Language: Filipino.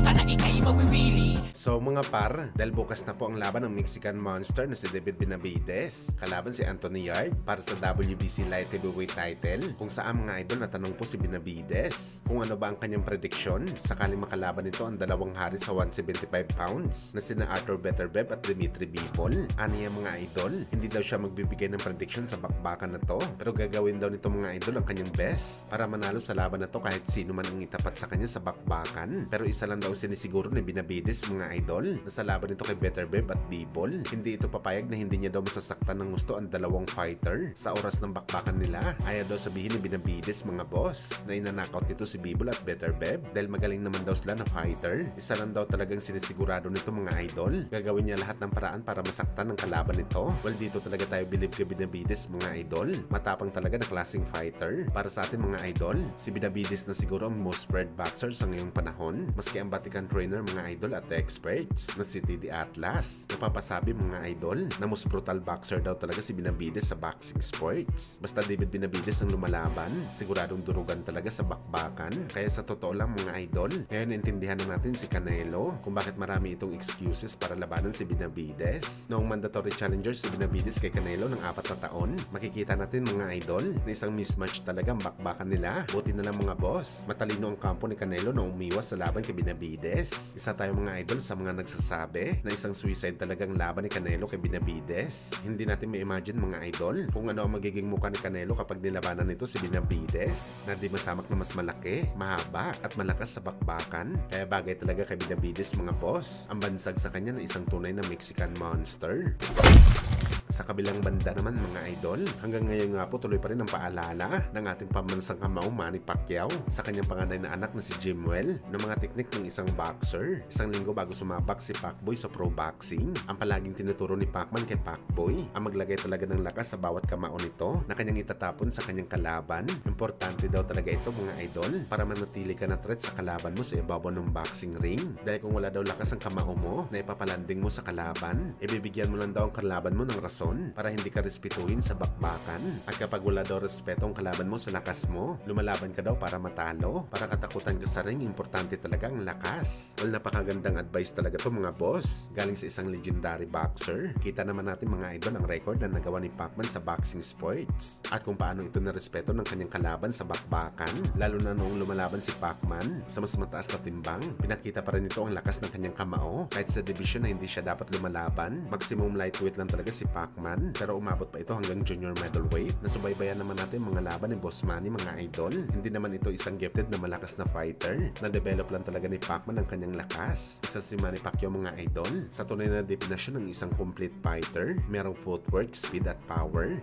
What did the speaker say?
ka na ikay mawiwili. So mga par, dahil bukas na po ang laban ng Mexican Monster na si David Benavides kalaban si Anthony Yarde para sa WBC Light Heavyweight title, kung saan mga idol natanong po si Benavides kung ano ba ang kanyang prediction sakaling makalaban nito ang dalawang hari sa 175 pounds na sina Arthur Beterbiev at Dimitri Bivol. Ano yung mga idol? Hindi daw siya magbibigay ng prediction sa bakbakan na to, pero gagawin daw nito mga idol ang kanyang best para manalo sa laban na to kahit sino man ang itapat sa kanya sa bakbakan. Pero isa lang daw sinisiguro ni Benavides mga idol na sa laban nito kay Beterbiev at Bivol, hindi ito papayag na hindi niya daw masasaktan ng gusto ang dalawang fighter sa oras ng bakbakan nila. Ayaw daw sabihin ni Benavides mga boss na inanakaut nito si Bivol at Beterbiev dahil magaling naman daw sila na fighter. Isa lang daw talagang sinisigurado nito mga idol, gagawin niya lahat ng paraan para masaktan ng kalaban nito. Well, dito talaga tayo believe kay Benavides mga idol, matapang talaga na klaseng fighter. Para sa atin mga idol, si Benavides na siguro ang most spread boxer sa ngayong panahon, maski ang Vatican trainer mga idol at experts na si TD Atlas napapasabi mga idol na most brutal boxer daw talaga si Benavides sa boxing sports. Basta David Benavides ang lumalaban, siguradong durugan talaga sa bakbakan. Kaya sa totoo lang mga idol, ngayon intindihan na natin si Canelo kung bakit marami itong excuses para labanan si Benavides. Noong mandatory challenger si Benavides kay Canelo ng 4 na taon, makikita natin mga idol na isang mismatch talaga ang bakbakan nila. Buti na lang mga boss, matalino ang kampo ni Canelo na umiwas sa laban kay Benavides. Isa tayo mga idol sa mga nagsasabi na isang suicide talagang laban ni Canelo kay Benavides. Hindi natin ma-imagine mga idol kung ano ang magiging mukha ni Canelo kapag nilabanan nito si Benavides na di masamak na mas malaki, mahaba at malakas sa bakbakan. Kaya bagay talaga kay Benavides mga boss, ang bansag sa kanya na isang tunay na Mexican Monster. Sa kabilang banda naman mga idol, hanggang ngayon nga po tuloy pa rin ang paalala ng ating pambansang kamao Manny Pacquiao sa kanyang panganay na anak na si Jimwell ng mga teknik ng isang boxer. Isang linggo bago sumabak si Pacboy sa pro boxing, ang palaging tinuturo ni Pacman kay Pacboy ang maglagay talaga ng lakas sa bawat kamao nito na kanyang itatapon sa kanyang kalaban. Importante daw talaga ito mga idol para manatili ka na threat sa kalaban mo sa ibabaw ng boxing ring. Dahil kung wala daw lakas ang kamao mo na ipapalanding mo sa kalaban, ibibigyan mo lang daw ang kalaban mo ng rason para hindi ka respetuhin sa bakbakan. At kapag wala daw respeto ang kalaban mo sa lakas mo, lumalaban ka daw para matalo, para katakutan ka sa ring. Importante talaga ang lakas. Well, napakagandang advice talaga to mga boss, galing sa isang legendary boxer. Kita naman natin mga idol ang record na nagawa ni Pacman sa boxing sports at kung paano ito narespeto ng kanyang kalaban sa bakbakan. Lalo na noong lumalaban si Pacman sa mas mataas na timbang, pinakita pa rin ito ang lakas ng kanyang kamao kahit sa division na hindi siya dapat lumalaban. Maximum lightweight lang talaga si Pacman, pero umabot pa ito hanggang junior middleweight. Nasubaybayan naman natin mga laban ni Boss Manny mga idol. Hindi naman ito isang gifted na malakas na fighter. Na-develop lang talaga ni Pacman ang kanyang lakas. Isa si Manny Pacquiao mga idol sa tunay na definasyon ng isang complete fighter. Merong footwork, speed at power.